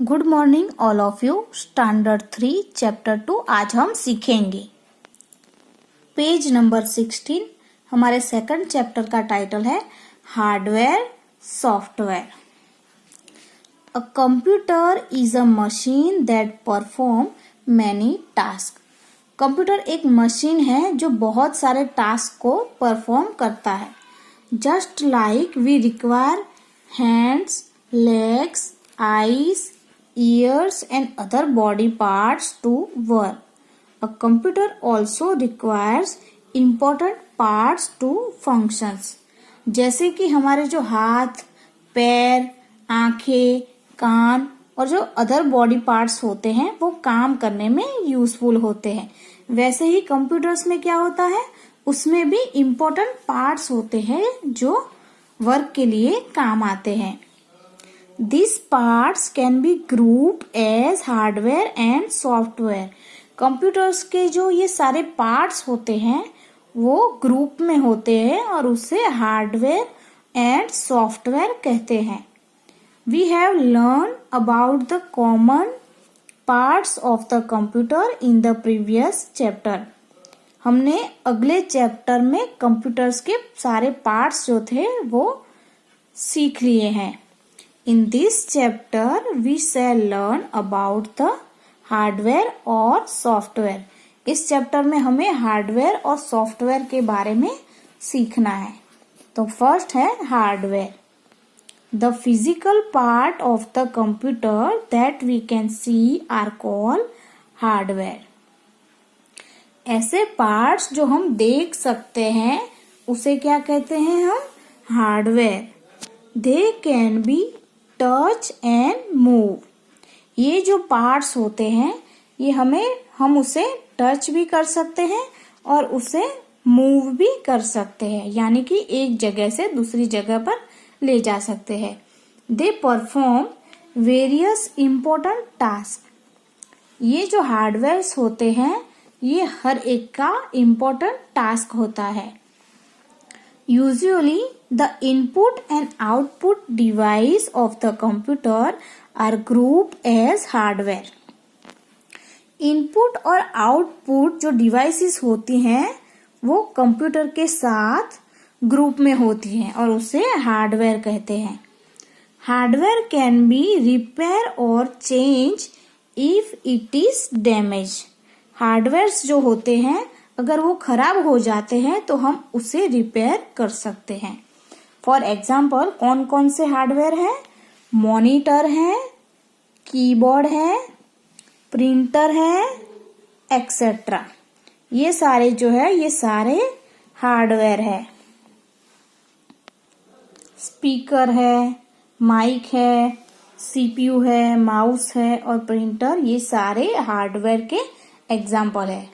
Good morning all of you. Standard 3 chapter 2 आज हम सीखेंगे। पेज नंबर 16 हमारे सेकंड चैप्टर का टाइटल है hardware software. A computer is a machine that perform many task. Computer एक machine है जो बहुत सारे टास्क को परफॉर्म करता है। Just like we require hands, legs, eyes, ears and other body parts to work. A computer also requires important parts to functions. जैसे कि हमारे जो हाथ, पैर, आंखें, कान और जो अदर बॉडी पार्ट्स होते हैं वो काम करने में यूजफुल होते हैं, वैसे ही कंप्यूटर्स में क्या होता है, उसमें भी इम्पोर्टेंट पार्ट्स होते हैं जो वर्क के लिए काम आते हैं। These parts can be grouped as hardware and software. Computers के जो ये सारे पार्ट्स होते हैं वो ग्रुप में होते हैं और उसे हार्डवेयर एंड सॉफ्टवेयर कहते हैं। We have learned about the common parts of the computer in the previous chapter. हमने अगले चैप्टर में कंप्यूटर्स के सारे पार्ट्स जो थे वो सीख लिए हैं। In this chapter, we shall learn about the hardware और software. इस चैप्टर में हमें हार्डवेयर और सॉफ्टवेयर के बारे में सीखना है। तो फर्स्ट है hardware. The physical part of the computer that we can see are called hardware. ऐसे पार्ट्स जो हम देख सकते हैं उसे क्या कहते हैं हम? Hardware. They can be touch and move. ये जो पार्ट्स होते हैं ये हम उसे टच भी कर सकते हैं और उसे मूव भी कर सकते हैं, यानी कि एक जगह से दूसरी जगह पर ले जा सकते हैं। They perform various important task. ये जो हार्डवेयर्स होते हैं ये हर एक का इम्पोर्टेंट टास्क होता है। Usually, the input and output device of the computer are grouped as hardware. Input और आउटपुट जो डिवाइसेस होती हैं वो कंप्यूटर के साथ ग्रुप में होती हैं और उसे हार्डवेयर कहते हैं। हार्डवेयर कैन बी रिपेयर और change if it is damage. Hardwares जो होते हैं अगर वो खराब हो जाते हैं तो हम उसे रिपेयर कर सकते हैं। फॉर एग्जाम्पल कौन कौन से हार्डवेयर है? मॉनिटर है, कीबोर्ड है, प्रिंटर है, एक्सेट्रा। ये सारे जो है ये सारे हार्डवेयर है। स्पीकर है, माइक है, सीपीयू है, माउस है और प्रिंटर, ये सारे हार्डवेयर के एग्जाम्पल है।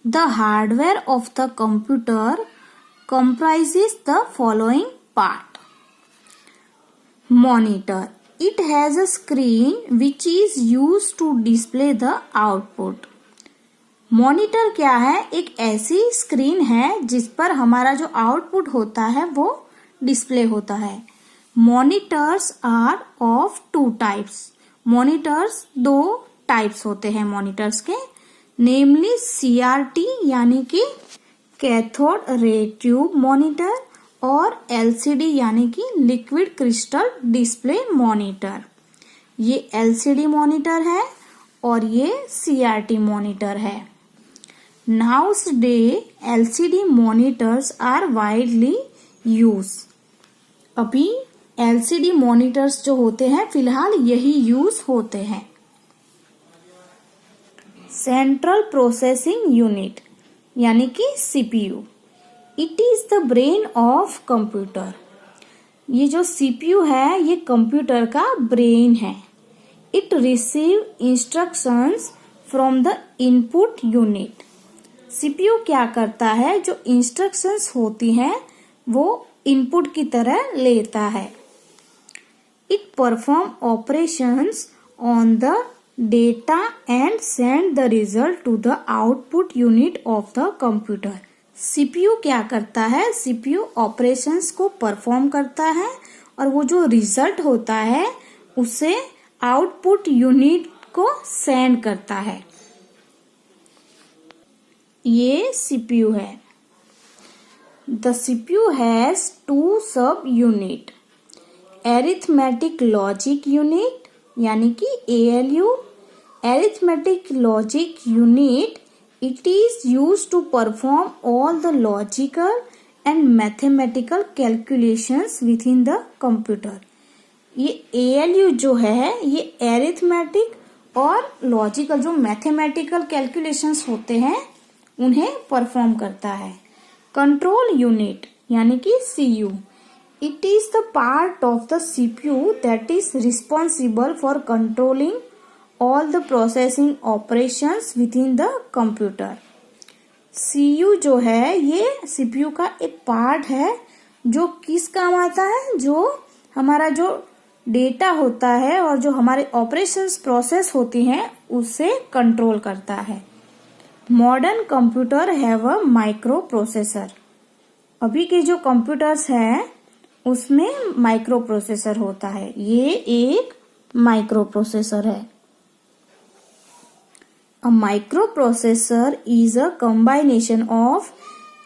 The hardware of the computer comprises the following part. Monitor. It has a screen which is used to display the output. Monitor क्या है? एक ऐसी स्क्रीन है जिस पर हमारा जो आउटपुट होता है वो डिस्प्ले होता है। Monitors are of 2 types. Monitors 2 types होते हैं मॉनिटर्स के, नेमली CRT यानी कि कैथोड रे ट्यूब मॉनिटर और LCD यानी कि लिक्विड क्रिस्टल डिस्प्ले मॉनिटर। ये LCD मॉनिटर है और ये CRT मॉनिटर है। Nowadays LCD monitors are widely use. अभी LCD मॉनिटर्स जो होते हैं फिलहाल यही यूज होते हैं। सेंट्रल प्रोसेसिंग यूनिट यानी कि CPU। It is the brain of computer. ये जो CPU है ये कंप्यूटर का ब्रेन है। It receive instructions from the input unit. CPU क्या करता है? जो इंस्ट्रक्शंस होती हैं वो इनपुट की तरह लेता है। It perform operations on the data and send the result to the output unit of the computer. CPU क्या करता है? CPU ऑपरेशंस को परफॉर्म करता है और वो जो रिजल्ट होता है उसे आउटपुट यूनिट को सेंड करता है। ये सीपीयू है। द सीपीयू हैज 2 सब यूनिट, एरिथमेटिक लॉजिक यूनिट यानी कि ALU, arithmetic logic unit, it is used to perform all the logical and mathematical calculations within the computer। ये ALU जो है ये arithmetic और logical जो mathematical calculations होते हैं उन्हें perform करता है। Control unit यानी कि CU, it is the part of the CPU that is responsible for controlling all the processing operations within the computer। CU जो है ये CPU का एक पार्ट है जो किस काम आता है, जो हमारा जो डेटा होता है और जो हमारे ऑपरेशंस प्रोसेस होती हैं उसे कंट्रोल करता है। Modern computer have a micro processor. अभी के जो कंप्यूटर्स हैं उसमें माइक्रो प्रोसेसर होता है। ये एक माइक्रो प्रोसेसर है। A microprocessor is a combination of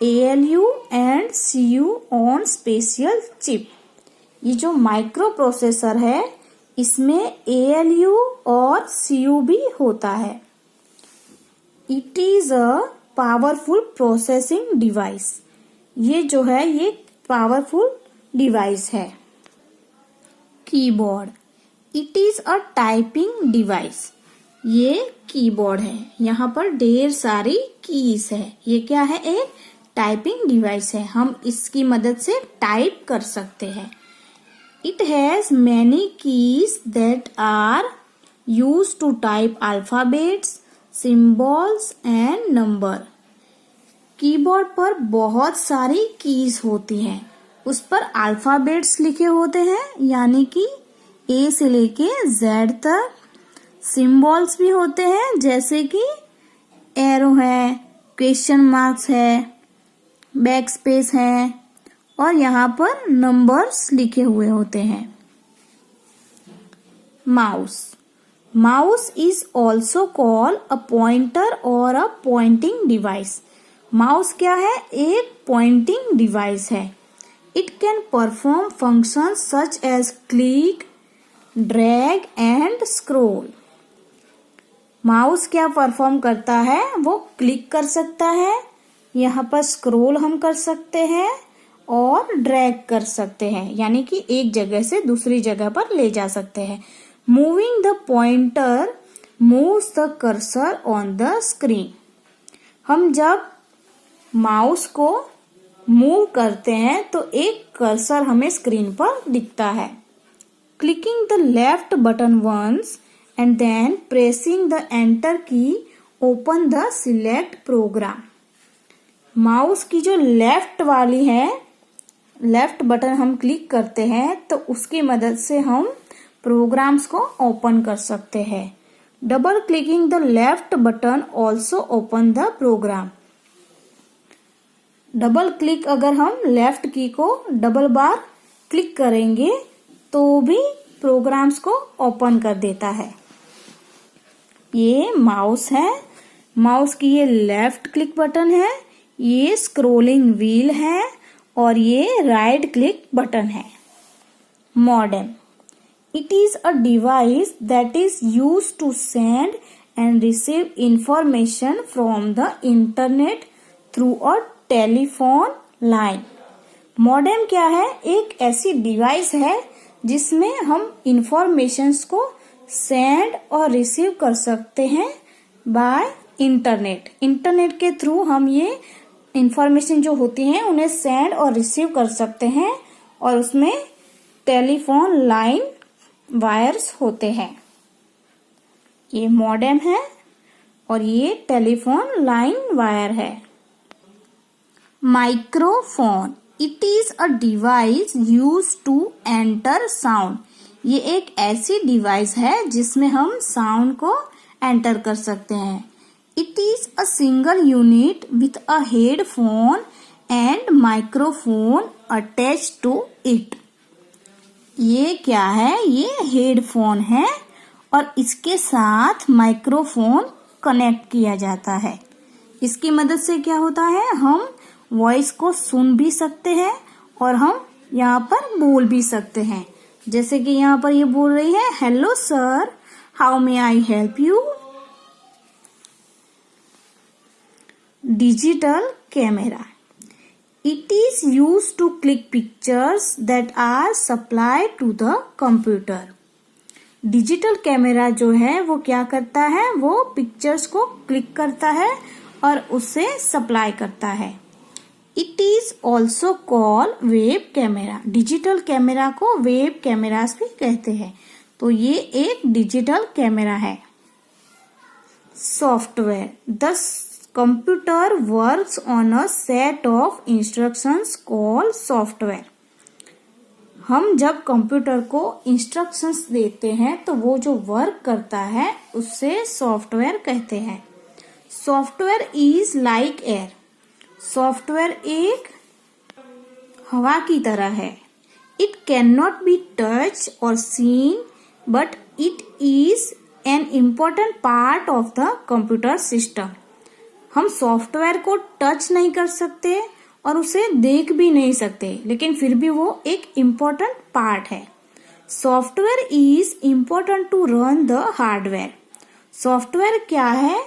ALU and CU on special chip। ये जो माइक्रोप्रोसेसर है इसमें ALU और CU भी होता है। It is a powerful processing device। ये जो है ये पावरफुल डिवाइस है। Keyboard, it is a typing device. ये कीबोर्ड है, यहाँ पर ढेर सारी कीज है। ये क्या है, एक टाइपिंग डिवाइस है। हम इसकी मदद से टाइप कर सकते हैं। It has many keys that are use to type alphabets, symbols and number. Keyboard पर बहुत सारी कीज होती हैं, उस पर अल्फाबेट्स लिखे होते हैं यानी कि A से लेके Z तक। सिंबल्स भी होते हैं जैसे कि एरो है, क्वेश्चन मार्क्स है, बैक स्पेस है और यहाँ पर नंबर्स लिखे हुए होते हैं। Mouse, mouse is also called a pointer और अ पॉइंटिंग डिवाइस। माउस क्या है, एक पॉइंटिंग डिवाइस है। It can perform functions such as click, drag and scroll. Mouse क्या परफॉर्म करता है, वो क्लिक कर सकता है, यहाँ पर स्क्रॉल हम कर सकते हैं और ड्रैग कर सकते हैं यानी कि एक जगह से दूसरी जगह पर ले जा सकते हैं। Moving the pointer moves the cursor on the screen. हम जब माउस को मूव करते हैं तो एक कर्सर हमें स्क्रीन पर दिखता है। Clicking the left button once and then pressing the enter key open the select program। Mouse की जो लेफ्ट वाली है, लेफ्ट बटन हम क्लिक करते हैं तो उसकी मदद से हम प्रोग्राम्स को ओपन कर सकते हैं। Double clicking the left button also open the program. Double click अगर हम लेफ्ट की को डबल बार क्लिक करेंगे तो भी प्रोग्राम्स को ओपन कर देता है। ये माउस है, माउस की ये लेफ्ट क्लिक बटन है, ये स्क्रोलिंग व्हील है और ये राइट क्लिक बटन है। Modem, it is a device that is used to send and receive information from the internet through a telephone line. Modem क्या है, एक ऐसी डिवाइस है जिसमें हम इंफॉर्मेशंस को सेंड और रिसीव कर सकते हैं बाय इंटरनेट। इंटरनेट के थ्रू हम ये इंफॉर्मेशन जो होती हैं उन्हें सेंड और रिसीव कर सकते हैं और उसमें टेलीफोन लाइन वायर्स होते हैं। ये मॉडेम है और ये टेलीफोन लाइन वायर है। Microphone, it is a device use to enter sound. ये एक ऐसी डिवाइस है जिसमें हम साउंड को एंटर कर सकते हैं। It is a single unit with a headphone and microphone attach to it. ये क्या है, ये हेडफोन है और इसके साथ माइक्रोफोन कनेक्ट किया जाता है। इसकी मदद से क्या होता है, हम वॉइस को सुन भी सकते हैं और हम यहाँ पर बोल भी सकते हैं। जैसे कि यहाँ पर ये बोल रही है, hello sir, how may I help you. Digital camera, it is used to click pictures that are supplied to the computer। Digital camera जो है वो क्या करता है, वो पिक्चर्स को क्लिक करता है और उसे सप्लाई करता है। It is also called web camera. Digital camera को वेब कैमरास भी कहते हैं। तो ये एक डिजिटल कैमरा है। Software, the computer works on a set of instructions called software. हम जब कंप्यूटर को इंस्ट्रक्शंस देते हैं तो वो जो वर्क करता है उससे सॉफ्टवेयर कहते हैं। Software is like air. Software एक हवा की तरह है। It can not be touch or seen but it is an important part of the computer system. हम सॉफ्टवेयर को टच नहीं कर सकते और उसे देख भी नहीं सकते, लेकिन फिर भी वो एक इम्पोर्टेंट पार्ट है। Software is important to run the hardware. Software क्या है,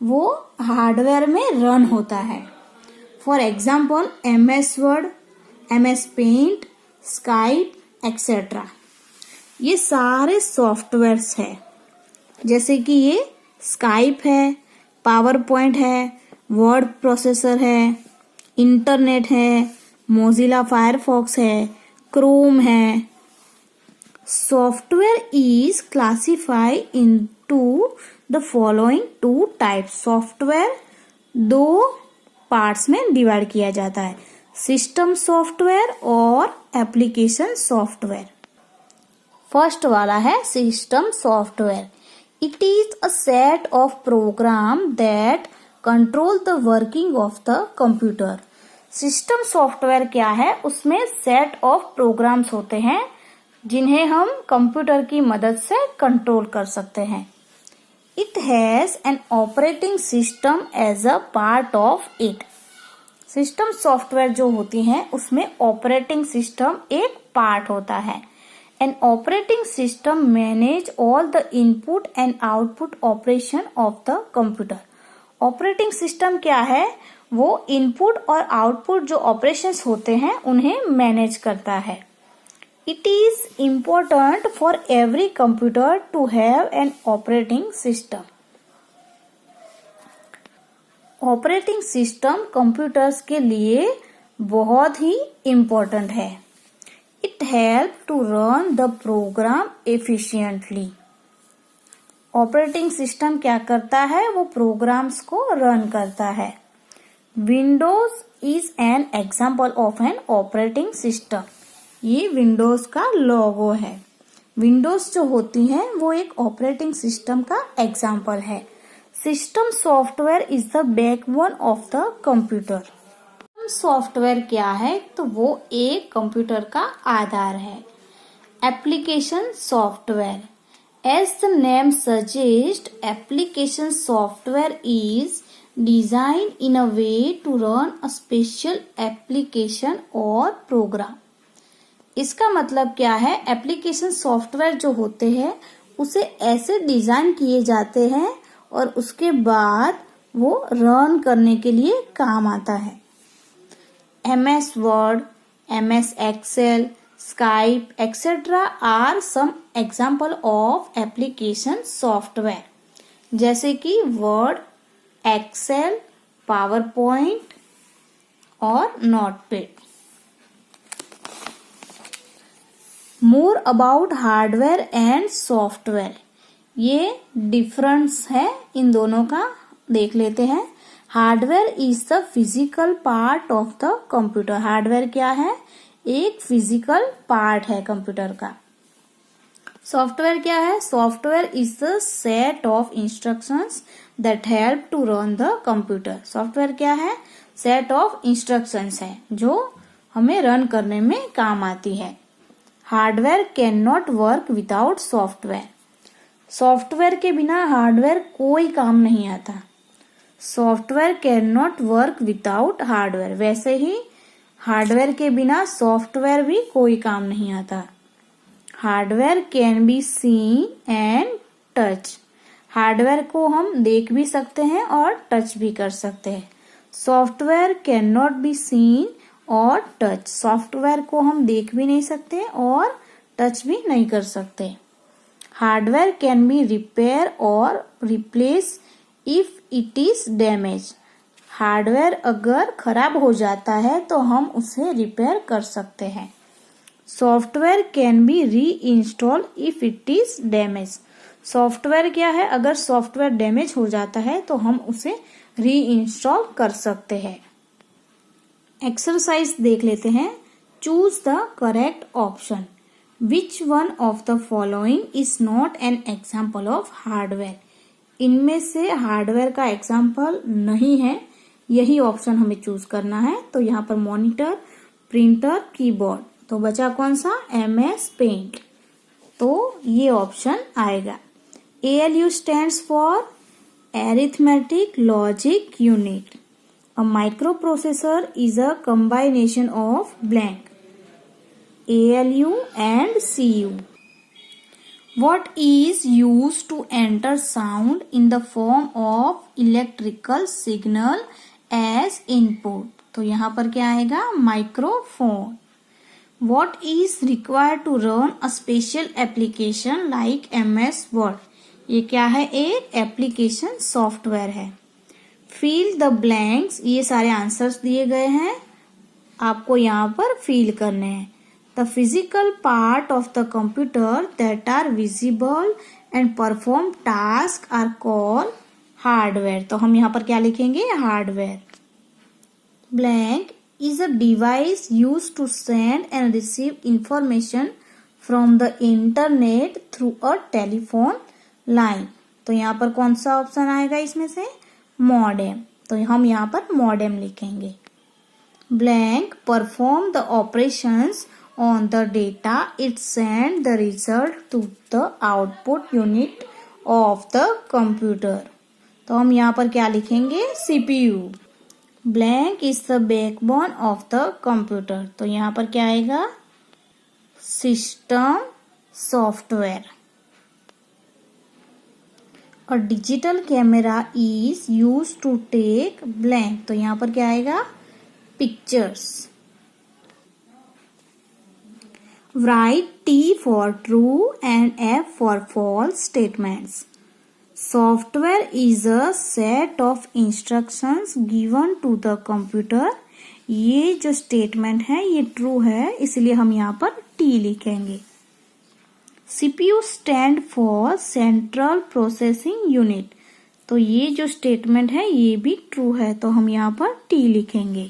वो हार्डवेयर में रन होता है। For example MS word, MS paint, Skype etcetera, ये सारे सॉफ्टवेयर्स है। जैसे कि ये स्काइप है, पावर पॉइंट है, वर्ड प्रोसेसर है, इंटरनेट है, मोजिला फायरफॉक्स है, क्रोम है। Software is classified into the following two types. Software दो पार्ट्स में डिवाइड किया जाता है, सिस्टम सॉफ्टवेयर और एप्लीकेशन सॉफ्टवेयर। फर्स्ट वाला है system software. It is a set of program that control the working of the computer। System software क्या है, उसमें सेट ऑफ प्रोग्राम्स होते हैं जिन्हें हम कंप्यूटर की मदद से कंट्रोल कर सकते हैं। It has an operating system as a part of it। System software जो होती हैं उसमें ऑपरेटिंग सिस्टम एक पार्ट होता है। An operating system manage all the input and output operation of the computer। Operating system क्या है, वो इनपुट और आउटपुट जो ऑपरेशंस होते हैं उन्हें मैनेज करता है। It is important for every computer to have an operating system। Operating system computers के लिए बहुत ही इम्पोर्टेंट है। It helps to run the program efficiently। Operating system क्या करता है, वो प्रोग्राम्स को रन करता है। Windows is an example of an operating system. ये विंडोज का लोगो है। विंडोज जो होती हैं वो एक ऑपरेटिंग सिस्टम का एग्जाम्पल है। System software is the backbone of the computer. Software क्या है, तो वो एक कंप्यूटर का आधार है। Application software, as the name suggest, application software is design in a way to run a special application और प्रोग्राम। इसका मतलब क्या है, एप्लीकेशन सॉफ्टवेयर जो होते हैं उसे ऐसे डिजाइन किए जाते हैं और उसके बाद वो रन करने के लिए काम आता है। MS Word, MS Excel, Skype, etc. are some example of application software। जैसे कि Word, Excel, PowerPoint और Notepad। More about hardware and software। ये डिफरेंस है इन दोनों का, देख लेते हैं। Hardware is the physical part of the computer. Hardware क्या है, एक फिजिकल पार्ट है कंप्यूटर का। सॉफ्टवेयर क्या है, software is the set of instructions that help to run the computer. Software क्या है, सेट ऑफ इंस्ट्रक्शंस है जो हमें रन करने में काम आती है। Hardware can not work without software. Software के बिना हार्डवेयर कोई काम नहीं आता। Software can not work without hardware, वैसे ही हार्डवेयर के बिना सॉफ्टवेयर भी कोई काम नहीं आता। Hardware can be seen and touch, hardware को हम देख भी सकते हैं और टच भी कर सकते हैं। Software can not be seen और टच, सॉफ्टवेयर को हम देख भी नहीं सकते और टच भी नहीं कर सकते। हार्डवेयर कैन बी रिपेयर और replace if it is damage, hardware अगर खराब हो जाता है तो हम उसे रिपेयर कर सकते हैं। सॉफ्टवेयर कैन बी री install if it is damage, software क्या है, अगर सॉफ्टवेयर डैमेज हो जाता है तो हम उसे री इंस्टॉल कर सकते हैं। एक्सरसाइज देख लेते हैं। Choose the correct option. Which one of the following is not an example of hardware, इनमें से हार्डवेयर का एग्जाम्पल नहीं है, यही ऑप्शन हमें चूज करना है। तो यहाँ पर मॉनिटर, प्रिंटर, कीबोर्ड, तो बचा कौन सा, MS पेंट, तो ये ऑप्शन आएगा। ALU stands for arithmetic logic unit. A microprocessor is a combination of blank ALU and CU. What is used to enter sound in the form of electrical signal as input? तो यहाँ पर क्या आएगा, microphone. What is required to run a special application like MS Word? ये क्या है, एक application software है। फिल द ब्लैंक्स, ये सारे आंसर्स दिए गए हैं, आपको यहाँ पर फिल करने हैं। The physical part of the computer that are visible and perform task are called hardware, तो हम यहाँ पर क्या लिखेंगे, hardware. Blank is a device used to send and receive information from the internet through a telephone line, तो यहाँ पर कौन सा ऑप्शन आएगा इसमें से, मॉडेम, तो हम यहाँ पर मॉडेम लिखेंगे। Blank perform the operations on the data it send the result to the output unit of the computer, तो हम यहाँ पर क्या लिखेंगे, CPU। Blank is the backbone of the computer, तो यहाँ पर क्या आएगा, सिस्टम सॉफ्टवेयर। और digital camera is use to take blank, तो यहाँ पर क्या आएगा, pictures. Write T for true and F for false statements. Software is a set of instructions given to the computer, ये जो स्टेटमेंट है ये ट्रू है, इसलिए हम यहाँ पर T लिखेंगे। CPU stand for central processing unit, तो ये जो स्टेटमेंट है ये भी ट्रू है, तो हम यहाँ पर T लिखेंगे।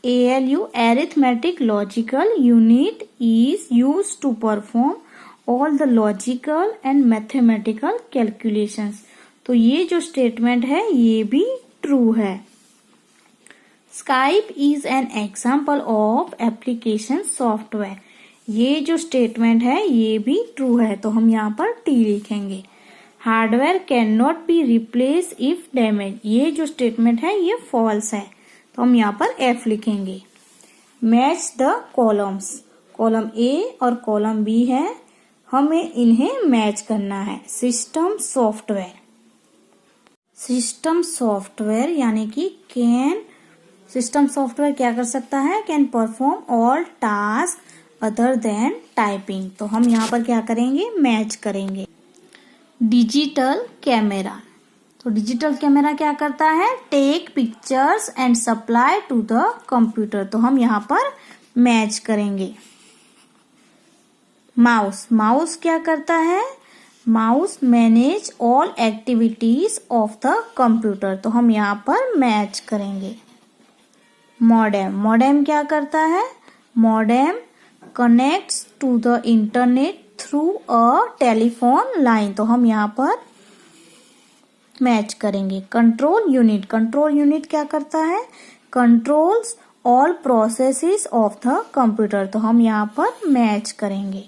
ALU arithmetic logical unit is use to perform all the logical and mathematical calculations, तो ये जो स्टेटमेंट है ये भी ट्रू है। Skype is an example of application software, ये जो स्टेटमेंट है ये भी ट्रू है, तो हम यहाँ पर T लिखेंगे। Hardware can not be replace if damage, ये जो स्टेटमेंट है ये फॉल्स है, तो हम यहाँ पर F लिखेंगे। Match the columns, column A और कॉलम B है, हमें इन्हें मैच करना है। सिस्टम सॉफ्टवेयर, सिस्टम सॉफ्टवेयर यानी कि कैन, सिस्टम सॉफ्टवेयर क्या कर सकता है, can perform all task other than typing, तो हम यहाँ पर क्या करेंगे, मैच करेंगे। डिजिटल कैमरा, तो डिजिटल कैमरा क्या करता है, take pictures and supply to the computer, तो हम यहाँ पर मैच करेंगे। माउस, माउस क्या करता है, mouse manage all activities of the computer, तो हम यहाँ पर मैच करेंगे। मॉडेम, मॉडेम क्या करता है, modem connects to the internet through a telephone line, तो हम यहाँ पर मैच करेंगे। कंट्रोल यूनिट, कंट्रोल यूनिट क्या करता है, controls all processes of the computer, तो हम यहाँ पर मैच करेंगे।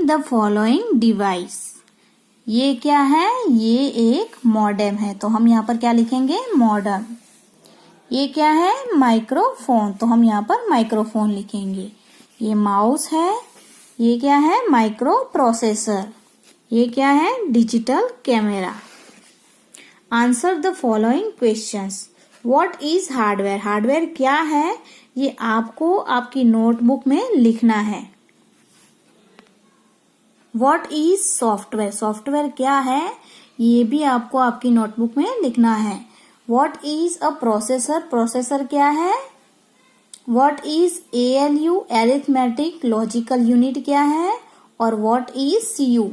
The following device. ये क्या है? ये एक मॉडेम है, तो हम यहाँ पर क्या लिखेंगे? मॉडेम। ये क्या है? माइक्रोफोन, तो हम यहाँ पर माइक्रोफोन लिखेंगे। ये माउस है। ये क्या है? Micro processor. ये क्या है? Digital camera. Answer the following questions. What is hardware? Hardware क्या है? ये आपको आपकी नोटबुक में लिखना है। What is software? सॉफ्टवेयर क्या है? ये भी आपको आपकी नोटबुक में लिखना है। What is a processor? Processor क्या है? What is ALU? Arithmetic logical unit क्या है? और व्हाट इज CU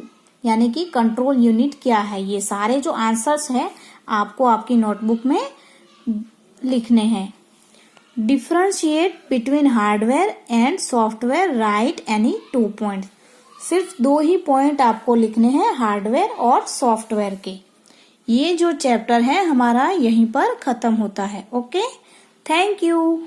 यानी कि कंट्रोल यूनिट क्या है? ये सारे जो आंसर्स हैं आपको आपकी नोटबुक में लिखने हैं। Differentiate between hardware and software, right any 2 point. सिर्फ 2 ही पॉइंट आपको लिखने हैं हार्डवेयर और सॉफ्टवेयर के। ये जो चैप्टर है हमारा यहीं पर खत्म होता है। Okay, thank you.